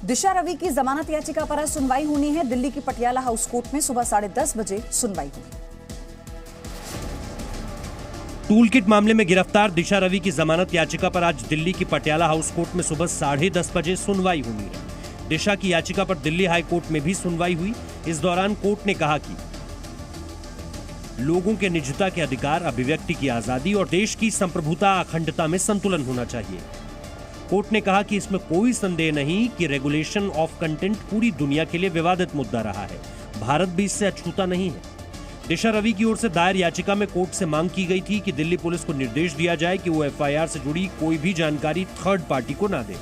दिशा रवि की जमानत याचिका पर आज सुनवाई होनी है। दिल्ली की पटियाला हाउस कोर्ट में सुबह 10:30 बजे सुनवाई होगी। टूलकिट मामले में गिरफ्तार दिशा रवि की जमानत याचिका पर आज दिल्ली की पटियाला हाउस कोर्ट में सुबह 10:30 बजे सुनवाई होनी है। दिशा की याचिका पर दिल्ली हाई कोर्ट में भी सुनवाई हुई। इस दौरान कोर्ट ने कहा कि लोगों के निजता के अधिकार, अभिव्यक्ति की आजादी और देश की संप्रभुता अखंडता में संतुलन होना चाहिए। कोर्ट ने कहा कि इसमें कोई संदेह नहीं कि रेगुलेशन ऑफ कंटेंट पूरी दुनिया के लिए विवादित मुद्दा रहा है। भारत भी इससे अछूता नहीं है। दिशा रवि की ओर से दायर याचिका में कोर्ट से मांग की गई थी कि दिल्ली पुलिस को निर्देश दिया जाए कि वो एफआईआर से जुड़ी कोई भी जानकारी थर्ड पार्टी को ना दे,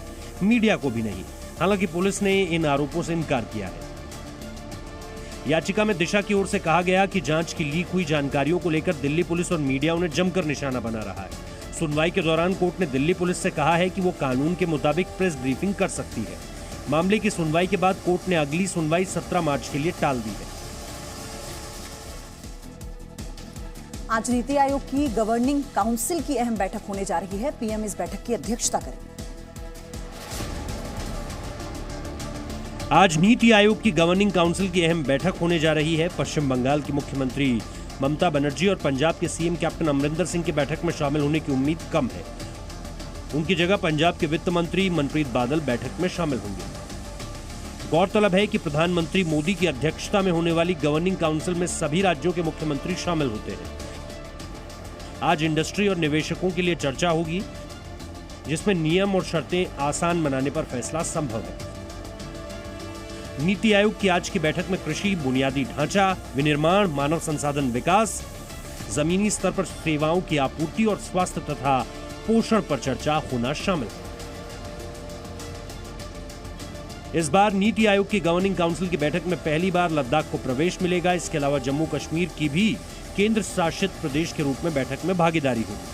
मीडिया को भी नहीं। हालांकि पुलिस ने इन आरोपों से इनकार किया है। याचिका में दिशा की ओर से कहा गया कि जांच की लीक हुई जानकारियों को लेकर दिल्ली पुलिस और मीडिया उन्हें जमकर निशाना बना रहा है। सुनवाई के दौरान कोर्ट ने दिल्ली पुलिस से कहा है कि वो कानून के मुताबिक प्रेस ब्रीफिंग कर सकती है। मामले की सुनवाई के बाद कोर्ट ने अगली सुनवाई 17 मार्च के लिए टाल दी है। आज नीति आयोग की गवर्निंग काउंसिल की अहम बैठक होने जा रही है। पीएम इस बैठक की अध्यक्षता करेंगे। आज नीति आयोग की गवर्निंग काउंसिल की अहम बैठक होने जा रही है। पश्चिम बंगाल की मुख्यमंत्री ममता बनर्जी और पंजाब के सीएम कैप्टन अमरिंदर सिंह की बैठक में शामिल होने की उम्मीद कम है। उनकी जगह पंजाब के वित्त मंत्री मनप्रीत बादल बैठक में शामिल होंगे। गौरतलब है कि प्रधानमंत्री मोदी की अध्यक्षता में होने वाली गवर्निंग काउंसिल में सभी राज्यों के मुख्यमंत्री शामिल होते हैं। आज इंडस्ट्री और निवेशकों के लिए चर्चा होगी, जिसमें नियम और शर्तें आसान बनाने पर फैसला संभव है। नीति आयोग की आज की बैठक में कृषि, बुनियादी ढांचा, विनिर्माण, मानव संसाधन विकास, जमीनी स्तर पर सेवाओं की आपूर्ति और स्वास्थ्य तथा पोषण पर चर्चा होना शामिल है। इस बार नीति आयोग की गवर्निंग काउंसिल की बैठक में पहली बार लद्दाख को प्रवेश मिलेगा। इसके अलावा जम्मू कश्मीर की भी केंद्र शासित प्रदेश के रूप में बैठक में भागीदारी होगी।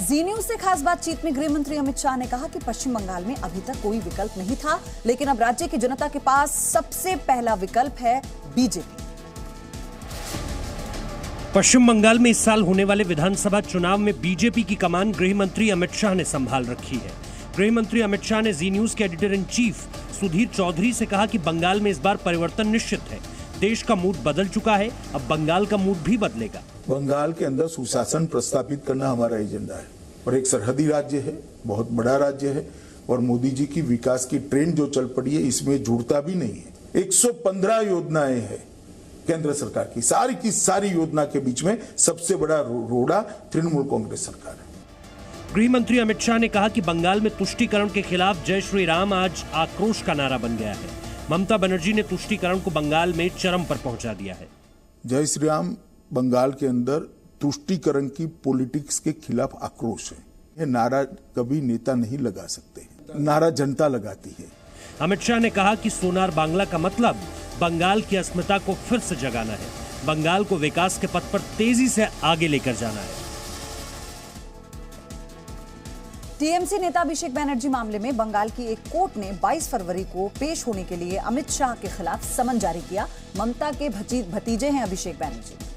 जी न्यूज से खास बातचीत में गृह मंत्री अमित शाह ने कहा कि पश्चिम बंगाल में अभी तक कोई विकल्प नहीं था, लेकिन अब राज्य की जनता के पास सबसे पहला विकल्प है बीजेपी। पश्चिम बंगाल में इस साल होने वाले विधानसभा चुनाव में बीजेपी की कमान गृह मंत्री अमित शाह ने संभाल रखी है। गृह मंत्री अमित शाह ने जी न्यूज के editor in chief Sudhir Chaudhary से कहा कि बंगाल में इस बार परिवर्तन निश्चित है। देश का मूड बदल चुका है, अब बंगाल का मूड भी बदलेगा। बंगाल के अंदर सुशासन प्रस्थापित करना हमारा एजेंडा है और एक सरहदी राज्य है, बहुत बड़ा राज्य है और मोदी जी की विकास की ट्रेन जो चल पड़ी है इसमें जुड़ता भी नहीं है। 115 योजनाएं हैं केंद्र सरकार की सारी योजना के बीच में सबसे बड़ा रोड़ा तृणमूल कांग्रेस सरकार है। गृह मंत्री अमित शाह ने कहा कि बंगाल में तुष्टीकरण के खिलाफ जय श्री राम आज आक्रोश का नारा बन गया है। ममता बनर्जी ने तुष्टीकरण को बंगाल में चरम पर पहुंचा दिया है। जय श्री राम बंगाल के अंदर तुष्टीकरण की पॉलिटिक्स के खिलाफ आक्रोश है। यह नारा कभी नेता नहीं लगा सकते, नारा जनता लगाती है। अमित शाह ने कहा कि सोनार बांग्ला का मतलब बंगाल की अस्मिता को फिर से जगाना है, बंगाल को विकास के पथ पर तेजी से आगे लेकर जाना है। टीएमसी नेता अभिषेक बैनर्जी मामले में बंगाल की एक कोर्ट ने 22 फरवरी को पेश होने के लिए अमित शाह के खिलाफ समन जारी किया। ममता के भतीजे हैं अभिषेक बैनर्जी।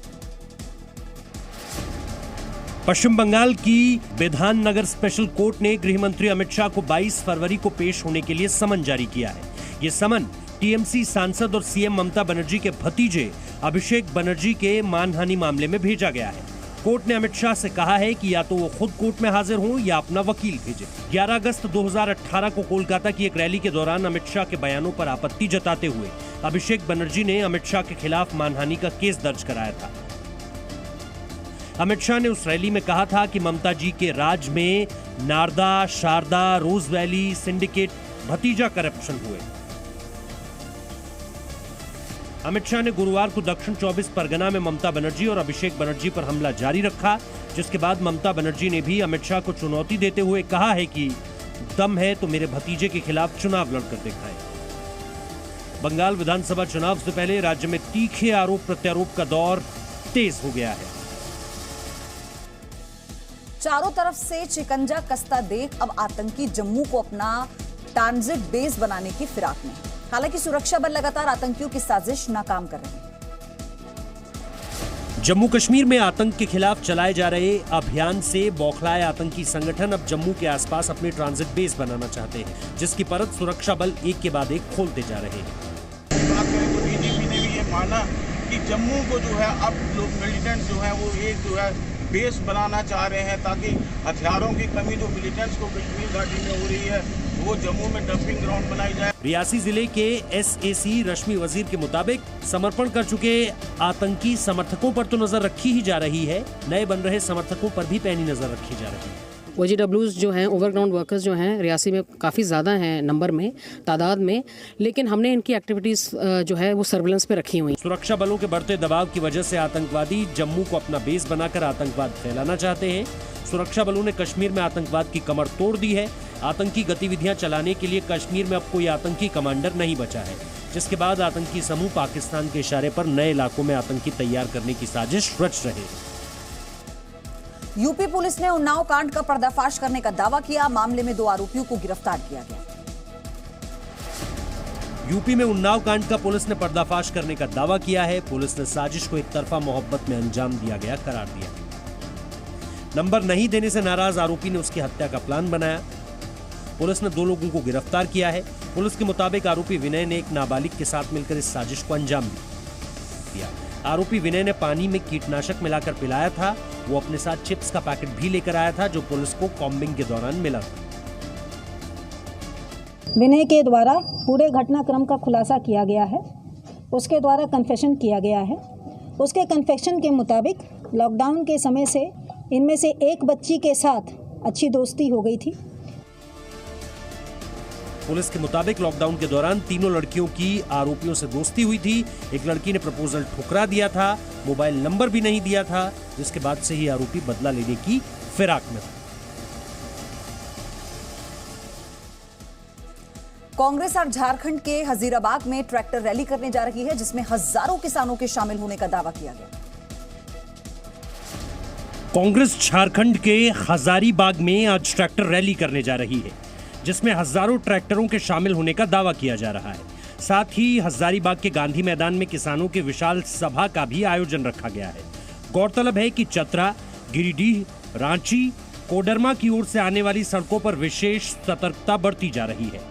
पश्चिम बंगाल की विधाननगर स्पेशल कोर्ट ने गृह मंत्री अमित शाह को 22 फरवरी को पेश होने के लिए समन जारी किया है। ये समन टीएमसी सांसद और सीएम ममता बनर्जी के भतीजे अभिषेक बनर्जी के मानहानि मामले में भेजा गया है। कोर्ट ने अमित शाह से कहा है कि या तो वो खुद कोर्ट में हाजिर हों या अपना वकील भेजें। 11 अगस्त 2018 को कोलकाता की एक रैली के दौरान अमित शाह के बयानों पर आपत्ति जताते हुए अभिषेक बनर्जी ने अमित शाह के खिलाफ मानहानि का केस दर्ज कराया था। अमित शाह ने उस रैली में कहा था कि ममता जी के राज में नारदा, शारदा, रोज वैली, सिंडिकेट, भतीजा करप्शन हुए। अमित शाह ने गुरुवार को दक्षिण 24 परगना में ममता बनर्जी और अभिषेक बनर्जी पर हमला जारी रखा, जिसके बाद ममता बनर्जी ने भी अमित शाह को चुनौती देते हुए कहा है कि दम है तो मेरे भतीजे के खिलाफ चुनाव लड़कर दिखाएं। बंगाल विधानसभा चुनाव से पहले राज्य में तीखे आरोप प्रत्यारोप का दौर तेज हो गया है। चारों तरफ से शिकंजा कसता देख अब आतंकी जम्मू को अपना ट्रांजिट बेस बनाने की फिराक में। हालांकि सुरक्षा बल लगातार आतंकियों की साजिश नाकाम कर रहे हैं। जम्मू कश्मीर में आतंक के खिलाफ चलाए जा रहे अभियान से बौखलाए आतंकी संगठन अब जम्मू के आसपास अपने ट्रांजिट बेस बनाना चाहते हैं, जिसकी परत सुरक्षा बल एक के बाद एक खोलते जा रहे हैं। बात करें तो डीजीपी ने भी ये माना कि जम्मू को जो है अब लोग मिलिटेंट्स जो है वो एक जो है बेस बनाना चाह रहे हैं, ताकि हथियारों की कमी जो मिलिटेंट्स को कश्मीर घाटी में हो रही है वो जम्मू में डंपिंग ग्राउंड बनाई जाए। रियासी जिले के एसएसी रश्मि वजीर के मुताबिक समर्पण कर चुके आतंकी समर्थकों पर तो नजर रखी ही जा रही है, नए बन रहे समर्थकों पर भी पैनी नजर रखी जा रही है। OGWs जो हैं, ओवरग्राउंड वर्कर्स जो हैं, रियासी में काफ़ी ज़्यादा हैं नंबर में, तादाद में, लेकिन हमने इनकी एक्टिविटीज़ जो है वो सर्विलेंस पे रखी हुई। सुरक्षा बलों के बढ़ते दबाव की वजह से आतंकवादी जम्मू को अपना बेस बनाकर आतंकवाद फैलाना चाहते हैं। सुरक्षा बलों ने कश्मीर में आतंकवाद की कमर तोड़ दी है। आतंकी गतिविधियां चलाने के लिए कश्मीर में अब कोई आतंकी कमांडर नहीं बचा है, जिसके बाद आतंकी समूह पाकिस्तान के इशारे पर नए इलाकों में आतंकी तैयार करने की साजिश रच रहे। यूपी पुलिस ने उन्नाव कांड का पर्दाफाश करने का दावा किया। मामले में 2 आरोपियों को गिरफ्तार किया गया। यूपी में उन्नाव कांड का पुलिस ने पर्दाफाश करने का दावा किया है। पुलिस ने साजिश को एक तरफा मोहब्बत में अंजाम दिया गया करार दिया। नंबर नहीं देने से नाराज आरोपी ने उसकी हत्या का प्लान बनाया। पुलिस ने 2 लोगों को गिरफ्तार किया है। पुलिस के मुताबिक आरोपी विनय ने एक नाबालिग के साथ मिलकर इस साजिश को अंजाम दिया। आरोपी विनय ने पानी में कीटनाशक मिलाकर पिलाया था। वो अपने साथ चिप्स का पैकेट भी लेकर आया था, जो पुलिस को कॉम्बिंग के दौरान मिला था। विनय के द्वारा पूरे घटनाक्रम का खुलासा किया गया है। उसके द्वारा कन्फेशन किया गया है। उसके कन्फेशन के मुताबिक लॉकडाउन के समय से इनमें से एक बच्ची के साथ अच्छी दोस्ती हो गई थी। पुलिस के मुताबिक लॉकडाउन के दौरान तीनों लड़कियों की आरोपियों से दोस्ती हुई थी। एक लड़की ने प्रपोजल ठुकरा दिया था, मोबाइल नंबर भी नहीं दिया था, जिसके बाद से ही आरोपी बदला लेने की फिराक में था। कांग्रेस आज झारखंड के हजीराबाद में ट्रैक्टर रैली करने जा रही है, जिसमें हजारों किसानों के शामिल होने का दावा किया गया। कांग्रेस झारखंड के हजारीबाग में आज ट्रैक्टर रैली करने जा रही है, जिसमें हजारों ट्रैक्टरों के शामिल होने का दावा किया जा रहा है। साथ ही हजारीबाग के गांधी मैदान में किसानों की विशाल सभा का भी आयोजन रखा गया है। गौरतलब है कि चतरा, गिरिडीह, रांची, कोडरमा की ओर से आने वाली सड़कों पर विशेष सतर्कता बरती जा रही है।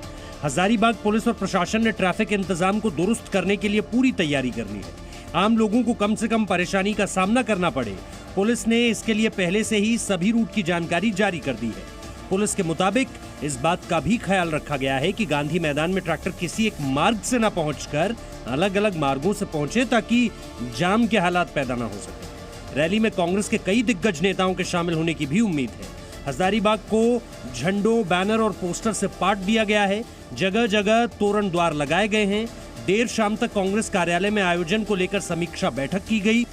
हजारीबाग पुलिस और प्रशासन ने ट्रैफिक इंतजाम को दुरुस्त करने के लिए पूरी तैयारी कर ली है। आम लोगों को कम से कम परेशानी का सामना करना पड़े, पुलिस ने इसके लिए पहले से ही सभी रूट की जानकारी जारी कर दी है। पुलिस के मुताबिक इस बात का भी ख्याल रखा गया है कि गांधी मैदान में ट्रैक्टर किसी एक मार्ग से न पहुंचकर अलग अलग मार्गों से पहुंचे, ताकि जाम के हालात पैदा न हो सके। रैली में कांग्रेस के कई दिग्गज नेताओं के शामिल होने की भी उम्मीद है। हजारीबाग को झंडों, बैनर और पोस्टर से पाट दिया गया है। जगह जगह तोरण द्वार लगाए गए हैं। देर शाम तक कांग्रेस कार्यालय में आयोजन को लेकर समीक्षा बैठक की गई।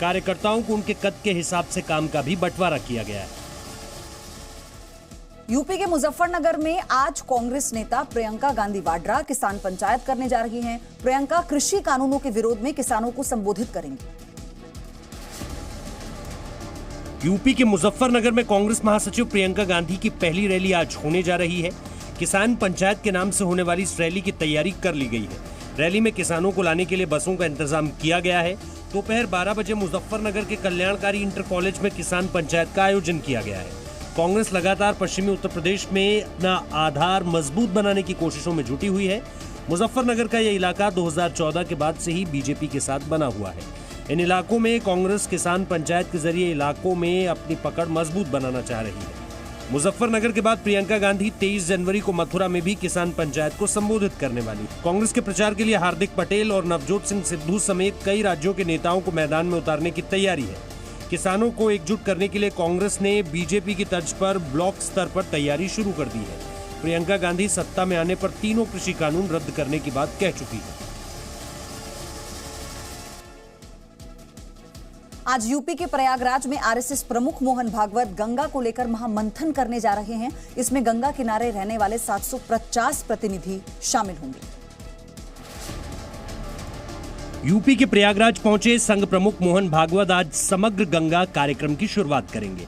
कार्यकर्ताओं को उनके कद के हिसाब से काम का भी बंटवारा किया गया है। यूपी के मुजफ्फरनगर में आज कांग्रेस नेता प्रियंका गांधी वाड्रा किसान पंचायत करने जा रही हैं। प्रियंका कृषि कानूनों के विरोध में किसानों को संबोधित करेंगी। यूपी के मुजफ्फरनगर में कांग्रेस महासचिव प्रियंका गांधी की पहली रैली आज होने जा रही है। किसान पंचायत के नाम से होने वाली इस रैली की तैयारी कर ली गई है। रैली में किसानों को लाने के लिए बसों का इंतजाम किया गया है। दोपहर 12 बजे मुजफ्फरनगर के कल्याणकारी इंटर कॉलेज में किसान पंचायत का आयोजन किया गया है। कांग्रेस लगातार पश्चिमी उत्तर प्रदेश में अपना आधार मजबूत बनाने की कोशिशों में जुटी हुई है। मुजफ्फरनगर का यह इलाका 2014 के बाद से ही बीजेपी के साथ बना हुआ है। इन इलाकों में कांग्रेस किसान पंचायत के जरिए इलाकों में अपनी पकड़ मजबूत बनाना चाह रही है। मुजफ्फरनगर के बाद प्रियंका गांधी 23 जनवरी को मथुरा में भी किसान पंचायत को संबोधित करने वाली। कांग्रेस के प्रचार के लिए हार्दिक पटेल और नवजोत सिंह सिद्धू समेत कई राज्यों के नेताओं को मैदान में उतारने की तैयारी है। किसानों को एकजुट करने के लिए कांग्रेस ने बीजेपी की तर्ज पर ब्लॉक स्तर पर तैयारी शुरू कर दी है। प्रियंका गांधी सत्ता में आने पर तीनों कृषि कानून रद्द करने की बात कह चुकी है। आज यूपी के प्रयागराज में आरएसएस प्रमुख मोहन भागवत गंगा को लेकर महामंथन करने जा रहे हैं। इसमें गंगा किनारे रहने वाले 750 प्रतिनिधि शामिल होंगे। यूपी के प्रयागराज पहुंचे संघ प्रमुख मोहन भागवत आज समग्र गंगा कार्यक्रम की शुरुआत करेंगे।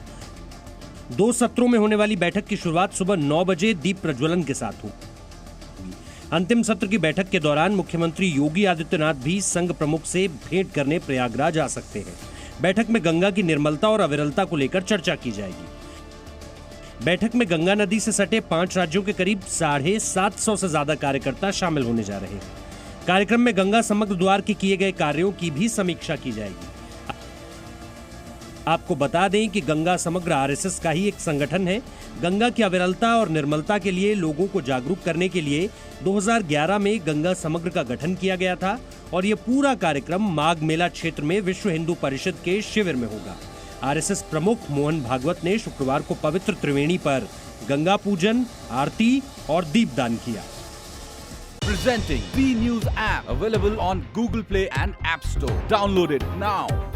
2 सत्रों में होने वाली बैठक की शुरुआत सुबह 9 बजे दीप प्रज्वलन के साथ होगी। अंतिम सत्र की बैठक के दौरान मुख्यमंत्री योगी आदित्यनाथ भी संघ प्रमुख से भेंट करने प्रयागराज आ सकते हैं। बैठक में गंगा की निर्मलता और अविरलता को लेकर चर्चा की जाएगी। बैठक में गंगा नदी से सटे 5 राज्यों के करीब 750 से ज्यादा कार्यकर्ता शामिल होने जा रहे हैं। कार्यक्रम में गंगा समग्र द्वार के किए गए कार्यों की भी समीक्षा की जाएगी। आपको बता दें कि गंगा समग्र आरएसएस का ही एक संगठन है। गंगा की अविरलता और निर्मलता के लिए लोगों को जागरूक करने के लिए 2011 में गंगा समग्र का गठन किया गया था और यह पूरा कार्यक्रम माघ मेला क्षेत्र में विश्व हिंदू परिषद के शिविर में होगा। आरएसएस प्रमुख मोहन भागवत ने शुक्रवार को पवित्र त्रिवेणी पर गंगा पूजन, आरती और दीपदान किया। Presenting B News app available on Google Play and App Store. Download it now.